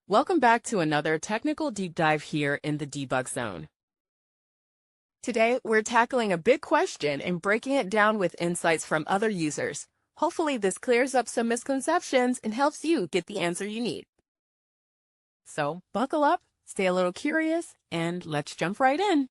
Welcome back to another technical deep dive here in the debug zone. Today, we're tackling a big question and breaking it down with insights from other users. Hopefully, this clears up some misconceptions and helps you get the answer you need. So, buckle up, stay a little curious, and let's jump right in.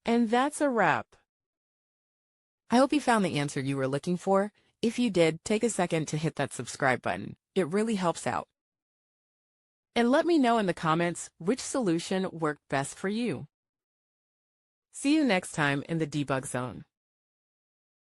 And that's a wrap. I hope you found the answer you were looking for. If you did, take a second to hit that subscribe button. It really helps out. And let me know in the comments which solution worked best for you. See you next time in the debug zone.